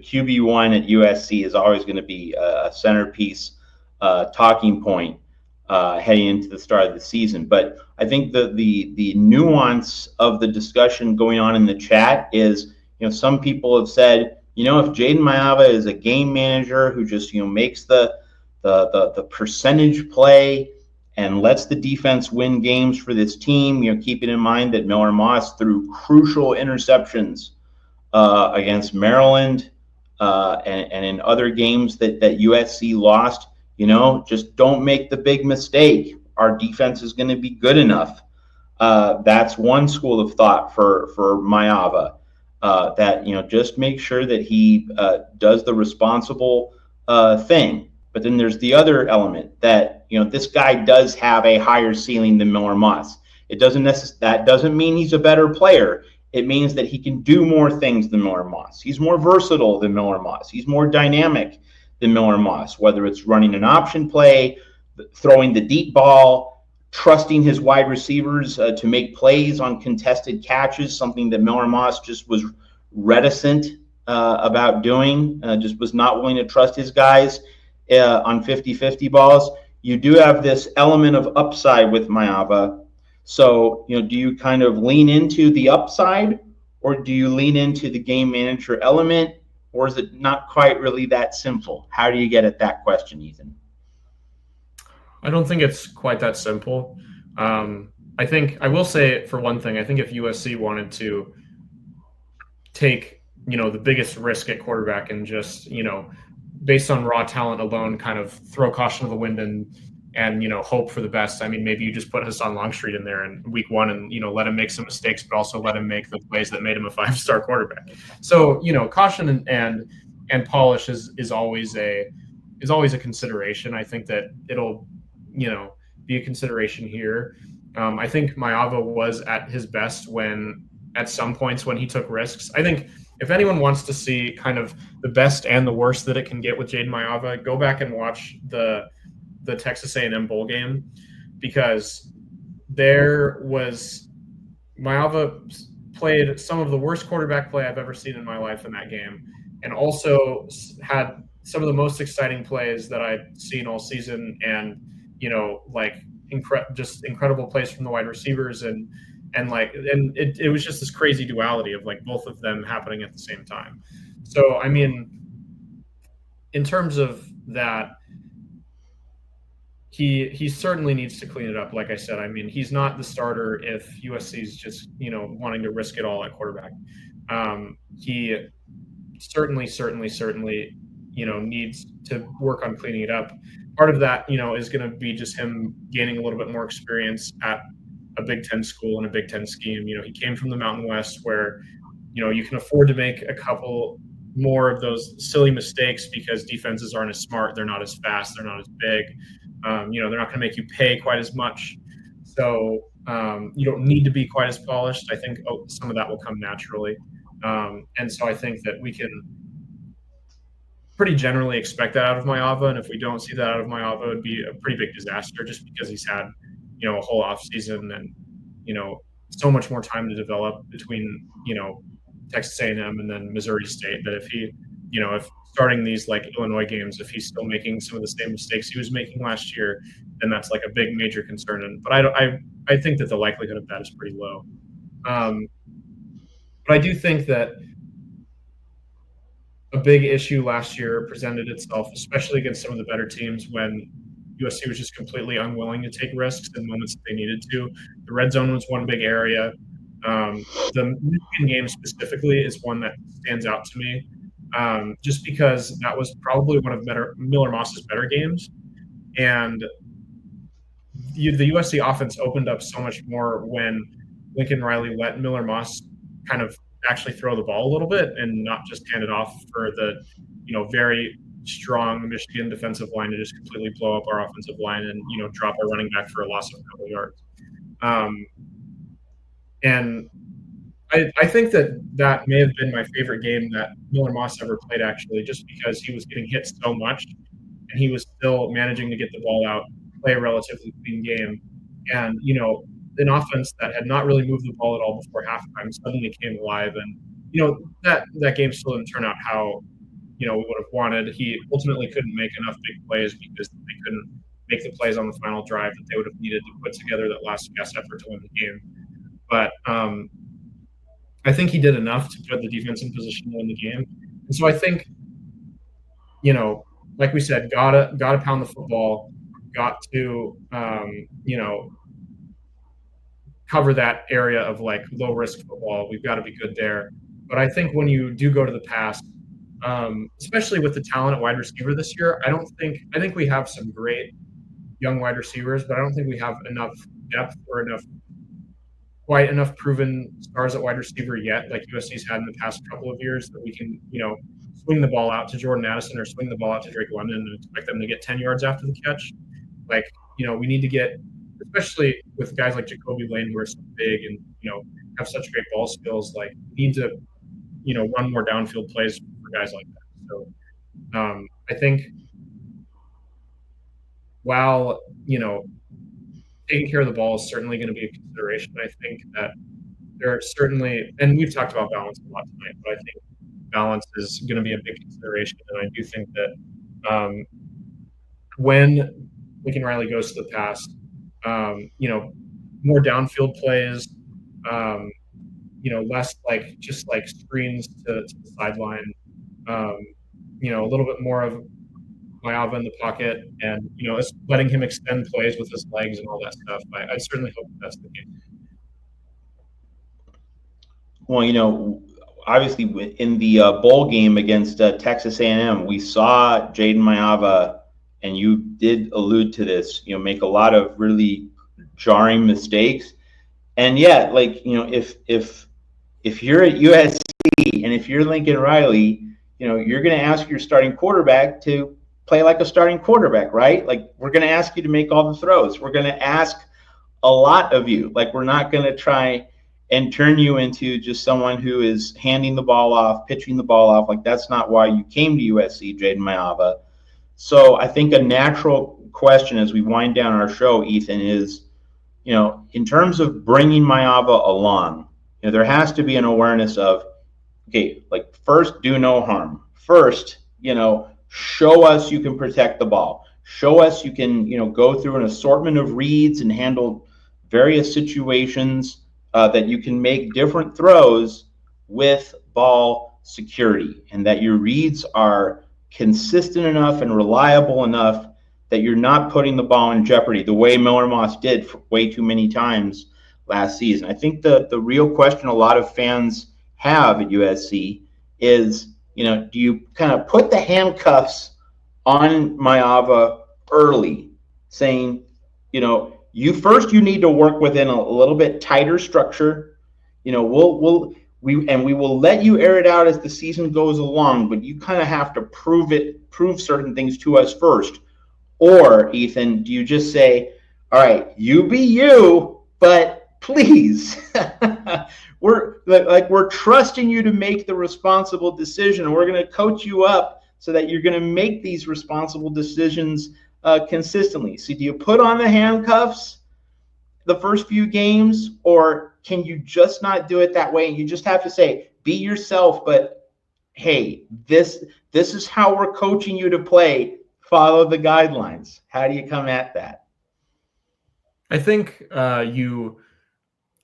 QB1 at USC is always going to be a centerpiece talking point heading into the start of the season. But I think the nuance of the discussion going on in the chat is, some people have said, if Jayden Maiava is a game manager who just makes the percentage play and lets the defense win games for this team, keeping in mind that Miller Moss threw crucial interceptions against Maryland and in other games that USC lost. Just don't make the big mistake. Our defense is going to be good enough. That's one school of thought for Maiava. That just make sure that he does the responsible thing. But then there's the other element that this guy does have a higher ceiling than Miller Moss. That doesn't mean he's a better player. It means that he can do more things than Miller Moss. He's more versatile than Miller Moss. He's more dynamic than Miller Moss, whether it's running an option play, throwing the deep ball, trusting his wide receivers to make plays on contested catches, something that Miller Moss just was reticent about doing, just was not willing to trust his guys on 50-50 balls. You do have this element of upside with Maiava. So, do you kind of lean into the upside, or do you lean into the game manager element, or is it not quite really that simple? How do you get at that question, Ethan? I don't think it's quite that simple. I think I will say, for one thing, I think if USC wanted to take, the biggest risk at quarterback and just, based on raw talent alone, kind of throw caution to the wind and hope for the best. I mean, maybe you just put Hassan Longstreet in there in week one and, let him make some mistakes, but also let him make the plays that made him a 5-star quarterback. So, caution and polish is always a consideration. I think that it'll, be a consideration here. I think Maiava was at his best at some points when he took risks. I think if anyone wants to see kind of the best and the worst that it can get with Jayden Maiava, go back and watch the Texas A&M bowl game, because there was Maiava played some of the worst quarterback play I've ever seen in my life in that game, and also had some of the most exciting plays that I'd seen all season, and just incredible plays from the wide receivers, and it was just this crazy duality of both of them happening at the same time. So I mean, in terms of that, he certainly needs to clean it up. Like I said, I mean, he's not the starter if USC is just wanting to risk it all at quarterback. He certainly needs to work on cleaning it up. Part of that is going to be just him gaining a little bit more experience at a Big Ten school and a Big Ten scheme. He came from the Mountain West, where you can afford to make a couple more of those silly mistakes because defenses aren't as smart, they're not as fast, they're not as big. They're not going to make you pay quite as much. So you don't need to be quite as polished. I think some of that will come naturally. And so I think that we can pretty generally expect that out of Maiava. And if we don't see that out of Maiava, it would be a pretty big disaster, just because he's had, a whole off season and, so much more time to develop between, Texas A&M and then Missouri State, that if he, if starting these Illinois games, if he's still making some of the same mistakes he was making last year, then that's a big major concern. But I think that the likelihood of that is pretty low. But I do think that a big issue last year presented itself, especially against some of the better teams, when USC was just completely unwilling to take risks in moments that they needed to. The red zone was one big area. The Michigan game specifically is one that stands out to me, just because that was probably one of Miller Moss's better games. And the USC offense opened up so much more when Lincoln Riley let Miller Moss kind of actually throw the ball a little bit and not just hand it off for the, very strong Michigan defensive line to just completely blow up our offensive line and, drop our running back for a loss of a couple of yards. And I think that may have been my favorite game that Miller Moss ever played, actually, just because he was getting hit so much and he was still managing to get the ball out, play a relatively clean game. And, an offense that had not really moved the ball at all before halftime suddenly came alive. And, that game still didn't turn out how we would have wanted. He ultimately couldn't make enough big plays because they couldn't make the plays on the final drive that they would have needed to put together that last gasp effort to win the game. But I think he did enough to put the defense in position to win the game. And so I think, like we said, gotta pound the football, got to cover that area of like low risk football. We've got to be good there. But I think when you do go to the pass, especially with the talent at wide receiver this year, I think we have some great young wide receivers, but I don't think we have enough depth or quite enough proven stars at wide receiver yet, like USC's had in the past couple of years, that we can, swing the ball out to Jordan Addison or swing the ball out to Drake London and expect them to get 10 yards after the catch. Like, we need to get, especially with guys like Jacoby Lane who are so big and, have such great ball skills, like, we need to, run more downfield plays for guys like that. So I think while, taking care of the ball is certainly going to be a consideration, I think that there are certainly, and we've talked about balance a lot tonight, but I think balance is going to be a big consideration. And I do think that when Lincoln Riley goes to the pass, more downfield plays, less just screens to the sideline, a little bit more of Maiava in the pocket and, letting him extend plays with his legs and all that stuff. I certainly hope that's the case. Well, obviously in the bowl game against Texas A&M, we saw Jayden Maiava, and you did allude to this, make a lot of really jarring mistakes. And yet, if you're at USC and if you're Lincoln Riley, you're going to ask your starting quarterback to play like a starting quarterback, right? Like, we're going to ask you to make all the throws. We're going to ask a lot of you. Like, we're not going to try and turn you into just someone who is handing the ball off, pitching the ball off. Like, that's not why you came to USC, Jayden Maiava. So I think a natural question as we wind down our show, Ethan, is, in terms of bringing Maiava along, there has to be an awareness of, okay, like, first, do no harm. First, show us you can protect the ball. Show us you can, go through an assortment of reads and handle various situations that you can make different throws with ball security, and that your reads are consistent enough and reliable enough that you're not putting the ball in jeopardy the way Miller Moss did for way too many times last season. I think the real question a lot of fans have at USC is, do you kind of put the handcuffs on Maiava early, saying, you need to work within a little bit tighter structure. We will let you air it out as the season goes along, but you kind of have to prove certain things to us first. Or, Ethan, do you just say, all right, you be you, but please, we're trusting you to make the responsible decision, and we're going to coach you up so that you're going to make these responsible decisions consistently. So do you put on the handcuffs the first few games, or can you just not do it that way and you just have to say, be yourself, but hey, this is how we're coaching you to play. Follow the guidelines. How do you come at that? I think you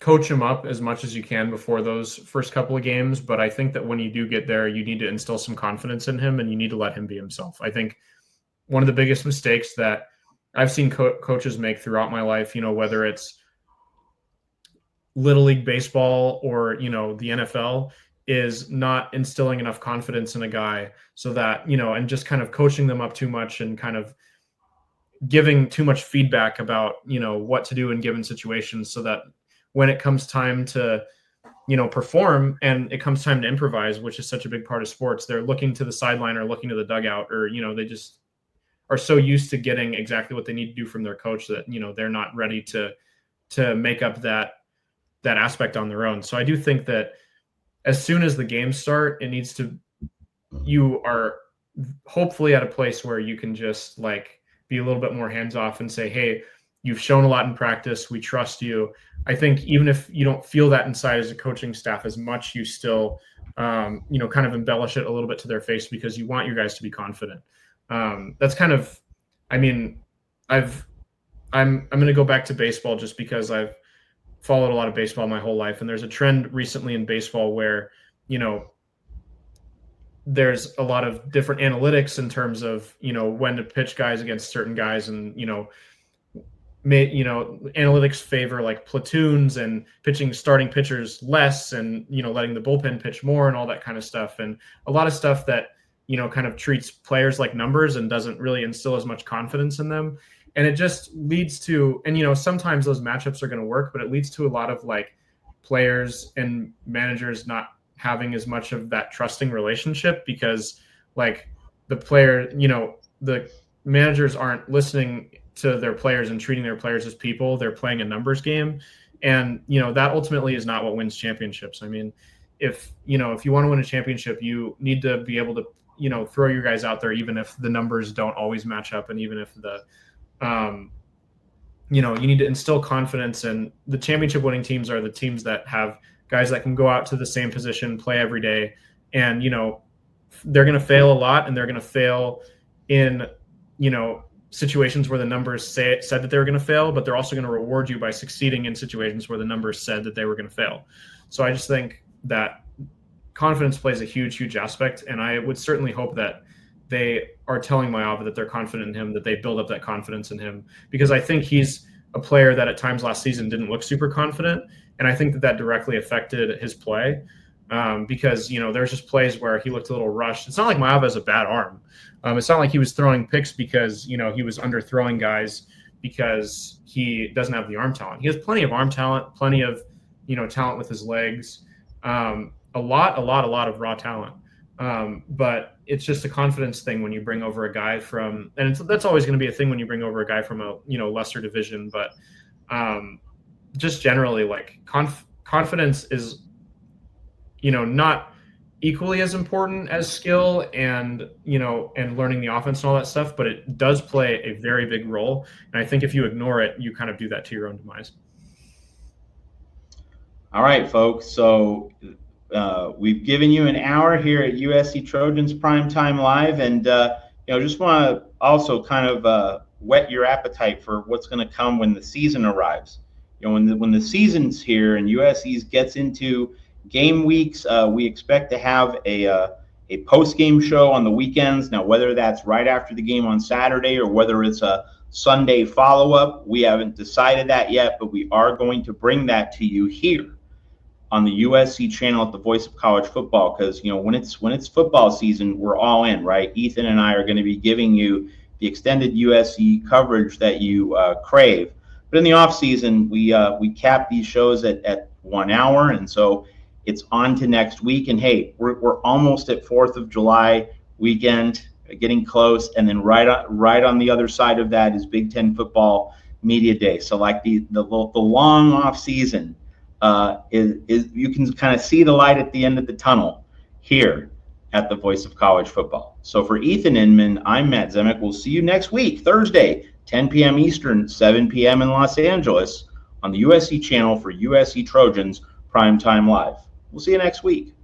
coach him up as much as you can before those first couple of games, but I think that when you do get there, you need to instill some confidence in him and you need to let him be himself. I think one of the biggest mistakes that I've seen coaches make throughout my life, whether it's Little League baseball or, the NFL, is not instilling enough confidence in a guy so that, and just kind of coaching them up too much and kind of giving too much feedback about, what to do in given situations, so that when it comes time to, perform and it comes time to improvise, which is such a big part of sports, they're looking to the sideline or looking to the dugout, or, they just are so used to getting exactly what they need to do from their coach that, they're not ready to make up that aspect on their own. So I do think that as soon as the games start, you are hopefully at a place where you can just be a little bit more hands off and say, hey, you've shown a lot in practice. We trust you. I think even if you don't feel that inside as a coaching staff as much, you still kind of embellish it a little bit to their face because you want your guys to be confident. That's kind of, I mean, I'm going to go back to baseball just because I've followed a lot of baseball my whole life, and there's a trend recently in baseball where there's a lot of different analytics in terms of when to pitch guys against certain guys, and analytics favor like platoons and starting pitchers less, and letting the bullpen pitch more and all that kind of stuff, and a lot of stuff that kind of treats players like numbers and doesn't really instill as much confidence in them. And it just leads to, and sometimes those matchups are going to work, but it leads to a lot of like players and managers not having as much of that trusting relationship, because like the player, the managers aren't listening to their players and treating their players as people. They're playing a numbers game. And, that ultimately is not what wins championships. I mean, if you want to win a championship, you need to be able to, throw your guys out there, even if the numbers don't always match up. And even if you need to instill confidence, and the championship winning teams are the teams that have guys that can go out to the same position, play every day. And, they're going to fail a lot, and they're going to fail in, situations where the numbers said that they were going to fail, but they're also going to reward you by succeeding in situations where the numbers said that they were going to fail. So I just think that confidence plays a huge, huge aspect. And I would certainly hope that they are telling Maiava that they're confident in him, that they build up that confidence in him, because I think he's a player that at times last season didn't look super confident. And I think that directly affected his play, because, there's just plays where he looked a little rushed. It's not like Maiava has a bad arm. It's not like he was throwing picks because, he was underthrowing guys because he doesn't have the arm talent. He has plenty of arm talent, plenty of, talent with his legs, a lot of raw talent. But it's just a confidence thing when you bring over a guy from, and that's always going to be a thing when you bring over a guy from a, lesser division. But just generally, like confidence is, not equally as important as skill and, and learning the offense and all that stuff, but it does play a very big role. And I think if you ignore it, you kind of do that to your own demise. All right, folks. So we've given you an hour here at USC Trojans Primetime Live, and just want to also kind of whet your appetite for what's going to come when the season arrives. When the season's here and USC gets into game weeks, we expect to have a post-game show on the weekends. Now, whether that's right after the game on Saturday or whether it's a Sunday follow-up, we haven't decided that yet, but we are going to bring that to you here on the USC channel at the Voice of College Football, because when it's football season, we're all in, right? Ethan and I are going to be giving you the extended USC coverage that you crave. But in the off season, we cap these shows at 1 hour, and so it's on to next week. And hey, we're almost at 4th of July weekend, getting close, and then right on the other side of that is Big Ten football media day. So like the long off season is you can kind of see the light at the end of the tunnel here at the Voice of College Football. So for Ethan Inman, I'm Matt Zemek. We'll see you next week, Thursday, 10 p.m. Eastern, 7 p.m. in Los Angeles on the USC channel for USC Trojans Primetime Live. We'll see you next week.